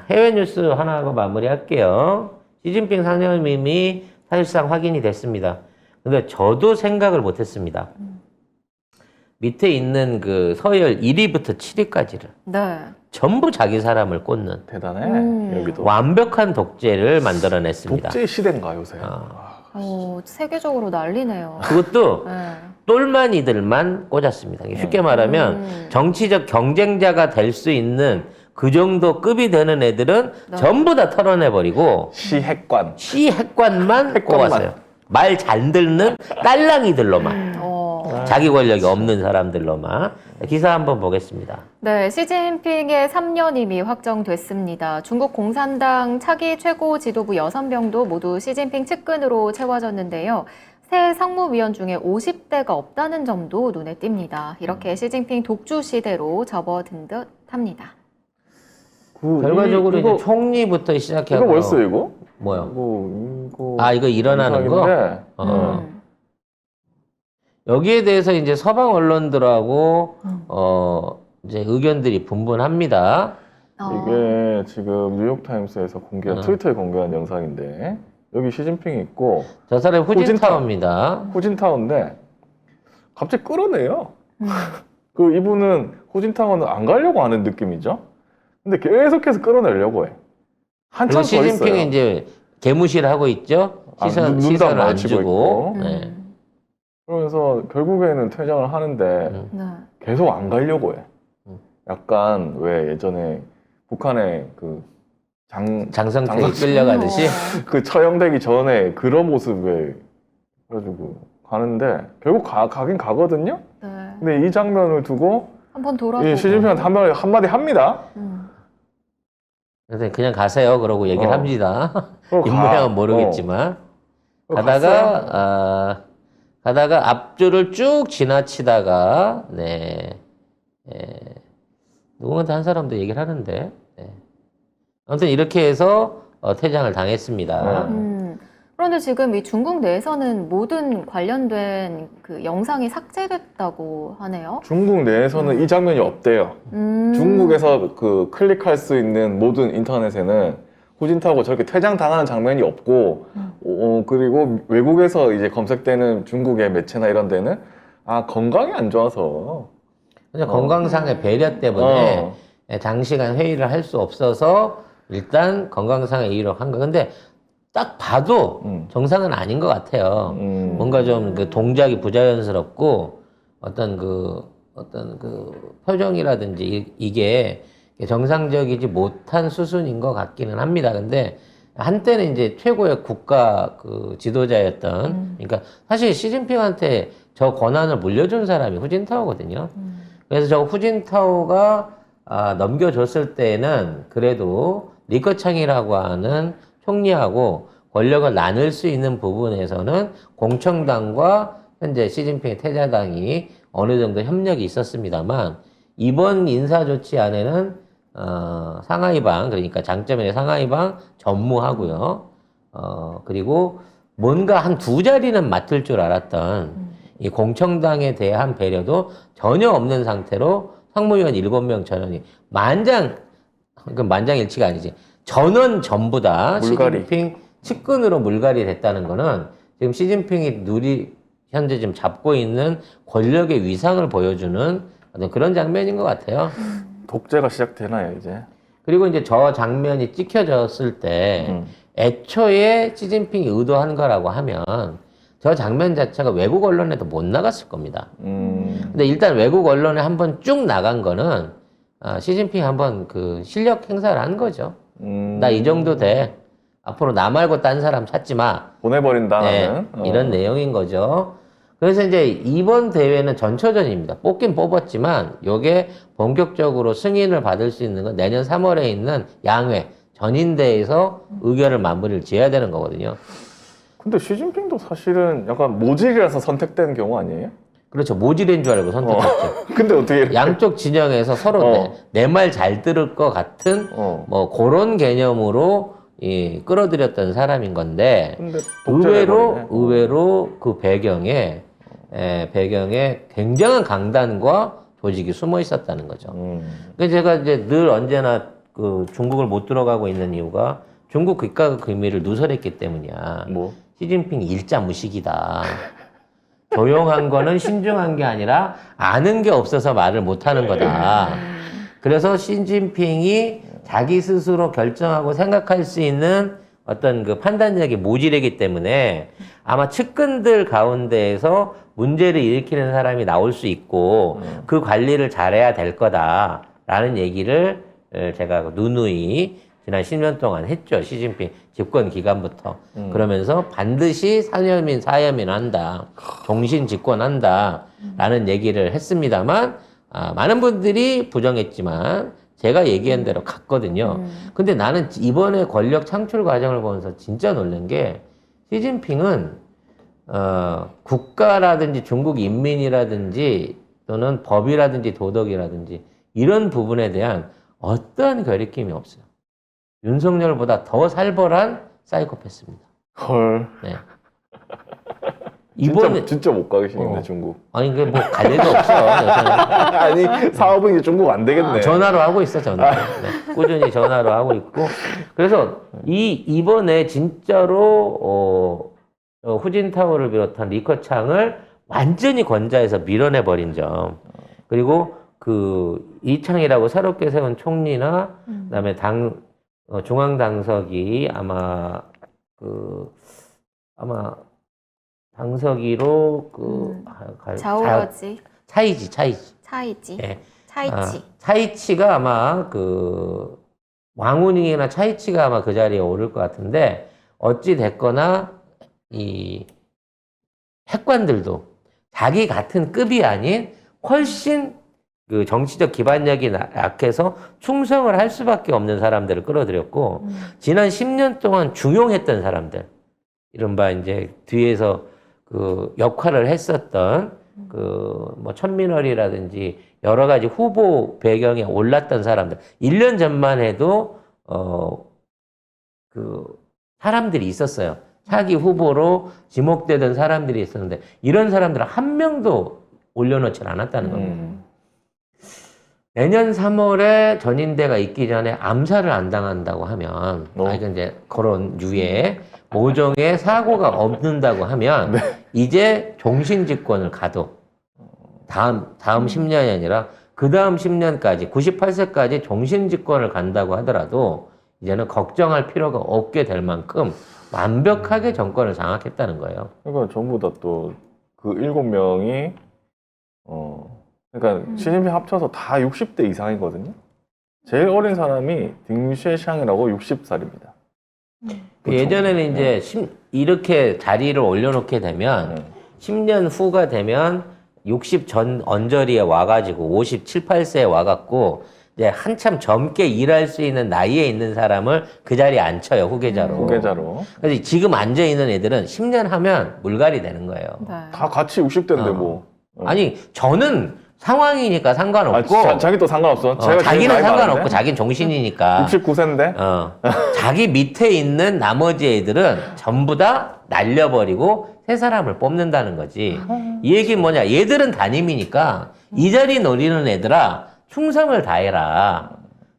해외 뉴스 하나 하고 마무리할게요. 시진핑 상임임이 사실상 확인이 됐습니다. 근데 저도 생각을 못했습니다. 밑에 있는 그 서열 1위부터 7위까지를 네. 전부 자기 사람을 꽂는 대단해. 여기도. 완벽한 독재를 만들어냈습니다. 독재 시대인가 요새. 세계적으로 난리네요. 그것도 네. 똘마니들만 꽂았습니다. 쉽게 말하면 정치적 경쟁자가 될 수 있는 그 정도 급이 되는 애들은 네. 전부 다 털어내버리고 시핵관. 핵관만 꼽았어요. 말 잘 듣는 딸랑이들로만. 자기 권력이 없는 사람들로만. 기사 한번 보겠습니다. 네, 시진핑의 3년임이 확정됐습니다. 중국 공산당 차기 최고 지도부 6명도 모두 시진핑 측근으로 채워졌는데요. 새 상무위원 중에 50대가 없다는 점도 눈에 띄입니다. 이렇게 시진핑 독주 시대로 접어든 듯 합니다. 결과적으로 이제 총리부터 시작해서 이거 뭐였어요 이거? 뭐요? 이거 이거 일어나는 거? 여기에 대해서 이제 서방 언론들하고 이제 의견들이 분분합니다. 이게 지금 뉴욕타임스에서 공개한 트위터에 공개한 영상인데 여기 시진핑이 있고 저 사람이 후진타오입니다. 후진타오인데 갑자기 끌어내요. 그 이분은 후진타오는 안 가려고 하는 느낌이죠. 근데 계속해서 끌어내려고 해. 한참 더 있어요. 시진핑이 이제 개무시를 하고 있죠. 시선을 안 주고. 네. 그러면서 결국에는 퇴장을 하는데 계속 안 가려고 해. 약간 왜 예전에 북한의 그 장성택이 끌려가듯이 그 처형되기 전에 그런 모습에 그래가지고 가는데 결국 가긴 가거든요. 네. 근데 이 장면을 두고 한번 돌아보고 시진핑한테 한마디 합니다. 그래서 그냥 가세요. 그러고 얘기를 합니다. 입모양은 모르겠지만 가다가 앞줄을 쭉 지나치다가 누군가한테 한 사람도 얘기를 하는데 아무튼 이렇게 해서 퇴장을 당했습니다. 그런데 지금 이 중국 내에서는 모든 관련된 그 영상이 삭제됐다고 하네요. 중국 내에서는 이 장면이 없대요. 중국에서 그 클릭할 수 있는 모든 인터넷에는 후진타오가 저렇게 퇴장당하는 장면이 없고 그리고 외국에서 이제 검색되는 중국의 매체나 이런 데는 건강이 안 좋아서 그냥 건강상의 배려 때문에 장시간 회의를 할 수 없어서 일단 건강상의 이유로 한 거. 근데 딱 봐도 정상은 아닌 것 같아요. 뭔가 좀 그 동작이 부자연스럽고 어떤 그 표정이라든지 이게 정상적이지 못한 수준인 것 같기는 합니다. 근데 한때는 이제 최고의 국가 그 지도자였던, 그러니까 사실 시진핑한테 저 권한을 물려준 사람이 후진타오거든요. 그래서 저 후진타오가 넘겨줬을 때는 그래도 리커창이라고 하는 총리하고 권력을 나눌 수 있는 부분에서는 공청당과 현재 시진핑의 태자당이 어느 정도 협력이 있었습니다만 이번 인사조치 안에는 상하이방, 그러니까 장점의 상하이방 전무하고요. 그리고 뭔가 한 두 자리는 맡을 줄 알았던 이 공청당에 대한 배려도 전혀 없는 상태로 상무위원 7명 전원이 만장일치가 아니지. 전원 전부 다 시진핑 측근으로 물갈이 됐다는 거는 지금 시진핑이 현재 지금 잡고 있는 권력의 위상을 보여주는 어떤 그런 장면인 것 같아요. 독재가 시작되나요, 이제? 그리고 이제 저 장면이 찍혀졌을 때 애초에 시진핑이 의도한 거라고 하면 저 장면 자체가 외국 언론에도 못 나갔을 겁니다. 근데 일단 외국 언론에 한번 쭉 나간 거는 시진핑이 한번 그 실력 행사를 한 거죠. 나 이 정도 돼. 앞으로 나 말고 딴 사람 찾지 마. 보내버린다, 나는. 이런 내용인 거죠. 그래서 이제 이번 대회는 전초전입니다. 뽑긴 뽑았지만 요게 본격적으로 승인을 받을 수 있는 건 내년 3월에 있는 양회 전인대에서 의결을 마무리를 지어야 되는 거거든요. 근데 시진핑도 사실은 약간 모질이라서 선택된 경우 아니에요? 그렇죠. 모질인 줄 알고 선택했죠. 근데 어떻게 이렇게 양쪽 진영에서 서로 내 말 잘 들을 것 같은 뭐 그런 개념으로 끌어들였던 사람인 건데 의외로 그 배경에 굉장한 강단과 조직이 숨어 있었다는 거죠. 그래서 제가 이제 늘 언제나 그 중국을 못 들어가고 있는 이유가 중국 국가 기밀을 누설했기 때문이야. 뭐? 시진핑 일자 무식이다. 조용한 거는 신중한 게 아니라 아는 게 없어서 말을 못 하는 거다. 그래서 시진핑이 자기 스스로 결정하고 생각할 수 있는 어떤 그 판단력이 모질하기 때문에 아마 측근들 가운데에서 문제를 일으키는 사람이 나올 수 있고 그 관리를 잘해야 될 거다라는 얘기를 제가 누누이 지난 10년 동안 했죠. 시진핑 집권 기간부터. 그러면서 반드시 사야민 한다. 종신 집권한다. 라는 얘기를 했습니다만 많은 분들이 부정했지만 제가 얘기한 대로 갔거든요. 근데 나는 이번에 권력 창출 과정을 보면서 진짜 놀란 게 시진핑은 국가라든지 중국 인민이라든지 또는 법이라든지 도덕이라든지 이런 부분에 대한 어떤 거리낌이 없어요. 윤석열보다 더 살벌한 사이코패스입니다. 헐. 네. 이번에 진짜 못 가겠는데 중국. 아니 그 뭐 갈 일도 없어. 여기서는. 아니 사업은 이제 중국 안 되겠네. 전화로 하고 있어 전화. 네. 꾸준히 전화로 하고 있고. 그래서 이번에 진짜로 후진타오를 비롯한 리커창을 완전히 권좌에서 밀어내 버린 점. 그리고 그 이창이라고 새롭게 세운 총리나 그다음에 중앙 당석이 아마 당서기로 자오러지 차이지. 차이지 예. 차이치 차이치가 아마 그 왕우닝이나 차이치가 아마 그 자리에 오를 것 같은데 어찌 됐거나 이 핵관들도 자기 같은 급이 아닌 훨씬 그 정치적 기반력이 약해서 충성을 할 수밖에 없는 사람들을 끌어들였고 지난 10년 동안 중용했던 사람들 이른바 이제 뒤에서 그 역할을 했었던 그 뭐 천민월이라든지 여러 가지 후보 배경에 올랐던 사람들 1년 전만 해도 그 사람들이 있었어요. 차기 후보로 지목되던 사람들이 있었는데 이런 사람들은 한 명도 올려놓지 않았다는 겁니다. 내년 3월에 전인대가 있기 전에 암살을 안 당한다고 하면 이건 이제 그런 유의 모종의 사고가 없는다고 하면 네. 이제 종신집권을 가도 다음 10년이 아니라 그 다음 10년까지 98세까지 종신집권을 간다고 하더라도 이제는 걱정할 필요가 없게 될 만큼 완벽하게 정권을 장악했다는 거예요. 그러니까 전부 다 또 그 7명이 그러니까 시진핑 합쳐서 다 60대 이상이거든요. 제일 어린 사람이 딩쉐샹이라고 60살입니다. 예전에는 이제 이렇게 자리를 올려놓게 되면 10년 후가 되면 60 전 언저리에 와가지고 57, 8세에 와갖고 이제 한참 젊게 일할 수 있는 나이에 있는 사람을 그 자리에 앉혀요, 후계자로. 후계자로. 그래서 지금 앉아있는 애들은 10년 하면 물갈이 되는 거예요. 네. 다 같이 60대인데 뭐. 아니, 저는 상황이니까 상관없고. 자기 또 상관없어. 제가 제일 자기는 나이 상관없고, 많은데? 자기는 종신이니까. 69세인데? 자기 밑에 있는 나머지 애들은 전부 다 날려버리고 새 사람을 뽑는다는 거지. 이 얘기는 뭐냐. 얘들은 담임이니까 이 자리 노리는 애들아 충성을 다해라.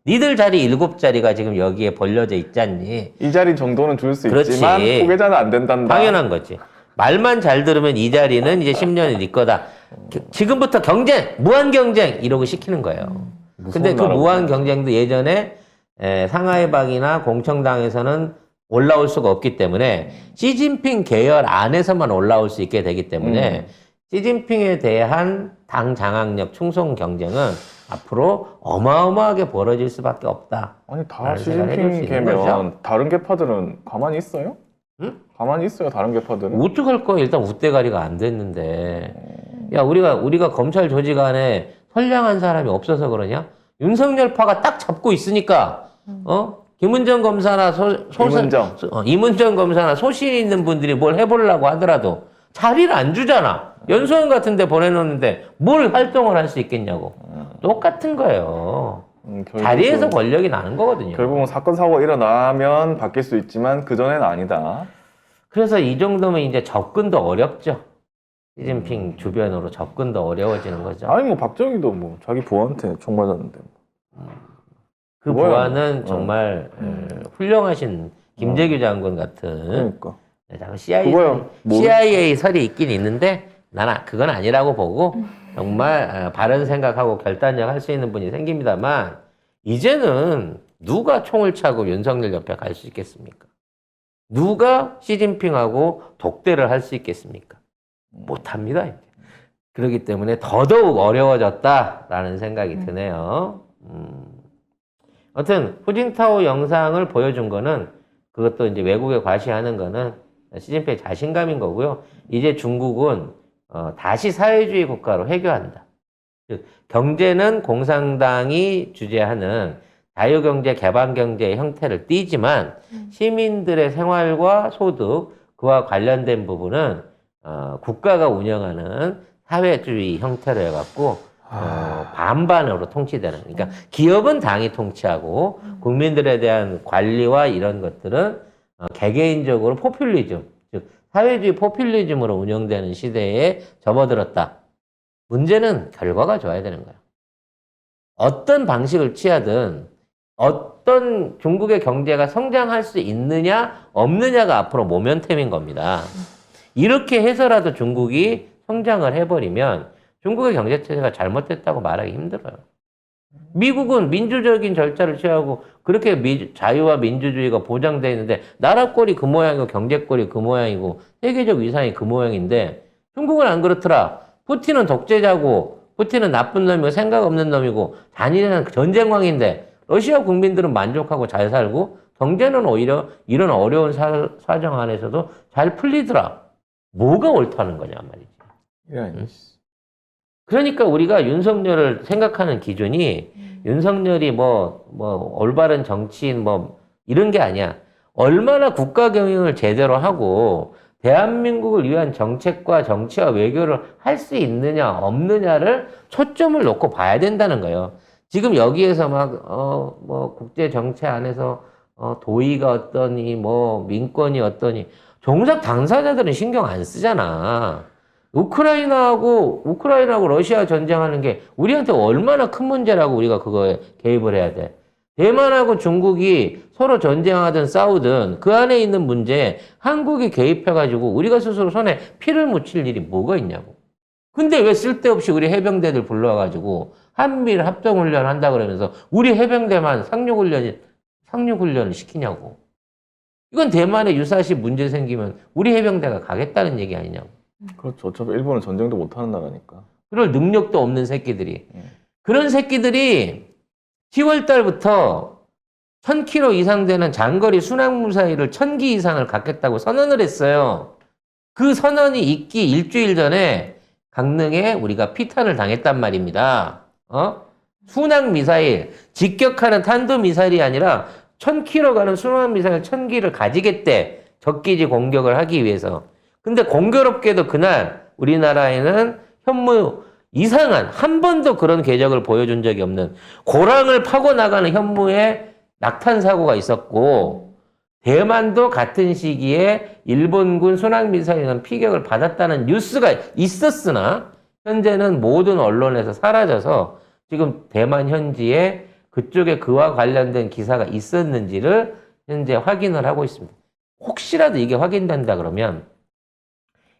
니들 자리 7자리가 지금 여기에 벌려져 있잖니. 이 자리 정도는 줄 수 그렇지. 있지만 후계자는 안 된단다. 당연한 거지. 말만 잘 들으면 이 자리는 이제 10년이 네 거다. 지금부터 경쟁, 무한 경쟁 이러고 시키는 거예요. 근데 그 무한 경쟁도 예전에 상하이방이나 공청당에서는 올라올 수가 없기 때문에 시진핑 계열 안에서만 올라올 수 있게 되기 때문에 시진핑에 대한 당 장악력 충성 경쟁은 앞으로 어마어마하게 벌어질 수밖에 없다. 아니 다 라는 생각을 해줄 수 시진핑 있는 거죠. 개면 다른 계파들은 가만히 있어요? 응? 가만히 있어요 다른 계파들은? 어떡할 거야. 일단 웃대가리가 안 됐는데. 야, 우리가 검찰 조직 안에 선량한 사람이 없어서 그러냐? 윤석열파가 딱 잡고 있으니까, 김은정 검사나 이문정 검사나 소신 있는 분들이 뭘 해보려고 하더라도 자리를 안 주잖아. 연수원 같은 데 보내놓는데 뭘 활동을 할 수 있겠냐고. 똑같은 거예요. 자리에서 권력이 나는 거거든요. 결국은 사건 사고가 일어나면 바뀔 수 있지만 그전에는 아니다. 그래서 이 정도면 이제 접근도 어렵죠. 시진핑 주변으로 접근도 어려워지는 거죠. 아니 뭐 박정희도 뭐 자기 부하한테 총 맞았는데. 그 뭐야? 보안은 정말 훌륭하신 김재규 장군 같은 그러니까. 그거야. CIA 설이 있긴 있는데 나는 그건 아니라고 보고 정말 바른 생각하고 결단력 할 수 있는 분이 생깁니다만 이제는 누가 총을 차고 윤석열 옆에 갈 수 있겠습니까? 누가 시진핑하고 독대를 할 수 있겠습니까? 못합니다. 이제. 그렇기 때문에 더더욱 어려워졌다라는 생각이 드네요. 아무튼 후징타오 영상을 보여준 거는 그것도 이제 외국에 과시하는 거는 시진핑의 자신감인 거고요. 이제 중국은 다시 사회주의 국가로 회귀한다. 즉 경제는 공산당이 주재하는 자유경제, 개방경제의 형태를 띠지만 시민들의 생활과 소득, 그와 관련된 부분은 국가가 운영하는 사회주의 형태로 해갖고 반반으로 통치되는. 그러니까 기업은 당이 통치하고 국민들에 대한 관리와 이런 것들은 개개인적으로 포퓰리즘, 즉 사회주의 포퓰리즘으로 운영되는 시대에 접어들었다. 문제는 결과가 좋아야 되는 거예요. 어떤 방식을 취하든 어떤 중국의 경제가 성장할 수 있느냐 없느냐가 앞으로 모멘텀인 겁니다. 이렇게 해서라도 중국이 성장을 해버리면 중국의 경제체제가 잘못됐다고 말하기 힘들어요. 미국은 민주적인 절차를 취하고 그렇게 자유와 민주주의가 보장되어 있는데 나라 꼴이 그 모양이고 경제 꼴이 그 모양이고 세계적 위상이 그 모양인데 중국은 안 그렇더라. 푸틴은 독재자고 푸틴은 나쁜 놈이고 생각 없는 놈이고 잔인한 전쟁왕인데 러시아 국민들은 만족하고 잘 살고 경제는 오히려 이런 어려운 사정 안에서도 잘 풀리더라. 뭐가 옳다는 거냐 말이지. 예, 그러니까 우리가 윤석열을 생각하는 기준이 윤석열이 올바른 정치인 이런 게 아니야. 얼마나 국가 경영을 제대로 하고 대한민국을 위한 정책과 정치와 외교를 할 수 있느냐 없느냐를 초점을 놓고 봐야 된다는 거예요. 지금 여기에서 국제 정치 안에서 도의가 어떠니 민권이 어떠니 정작 당사자들은 신경 안 쓰잖아. 우크라이나하고 러시아 전쟁하는 게 우리한테 얼마나 큰 문제라고 우리가 그거에 개입을 해야 돼. 대만하고 중국이 서로 전쟁하든 싸우든 그 안에 있는 문제에 한국이 개입해가지고 우리가 스스로 손에 피를 묻힐 일이 뭐가 있냐고. 근데 왜 쓸데없이 우리 해병대들 불러와가지고 한미일 합동훈련 한다 그러면서 우리 해병대만 상륙훈련을 시키냐고. 이건 대만에 유사시 문제 생기면 우리 해병대가 가겠다는 얘기 아니냐고. 그렇죠. 어차피 일본은 전쟁도 못하는 나라니까. 그럴 능력도 없는 새끼들이. 그런 새끼들이 10월 달부터 1000km 이상 되는 장거리 순항무사일을 1000기 이상을 갖겠다고 선언을 했어요. 그 선언이 있기 일주일 전에 강릉에 우리가 피탄을 당했단 말입니다. 순항미사일, 직격하는 탄도미사일이 아니라 1000km 가는 순항미사일 1000기를 가지겠대. 적기지 공격을 하기 위해서. 근데 공교롭게도 그날 우리나라에는 현무 이상한 한 번도 그런 궤적을 보여준 적이 없는 고랑을 파고 나가는 현무에 낙탄 사고가 있었고 대만도 같은 시기에 일본군 순항미사일은 피격을 받았다는 뉴스가 있었으나 현재는 모든 언론에서 사라져서 지금 대만 현지에 그쪽에 그와 관련된 기사가 있었는지를 현재 확인을 하고 있습니다. 혹시라도 이게 확인된다 그러면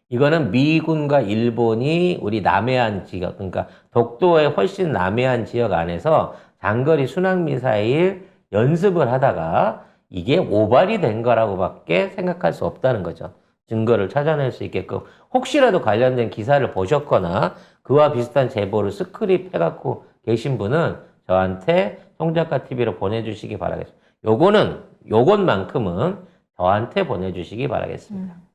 이거는 미군과 일본이 우리 남해안 지역, 그러니까 독도의 훨씬 남해안 지역 안에서 장거리 순항미사일 연습을 하다가 이게 오발이 된 거라고밖에 생각할 수 없다는 거죠. 증거를 찾아낼 수 있게끔 혹시라도 관련된 기사를 보셨거나 그와 비슷한 제보를 스크립 해갖고 계신 분은 저한테 송작가TV로 보내주시기 바라겠습니다. 요것만큼은 저한테 보내주시기 바라겠습니다.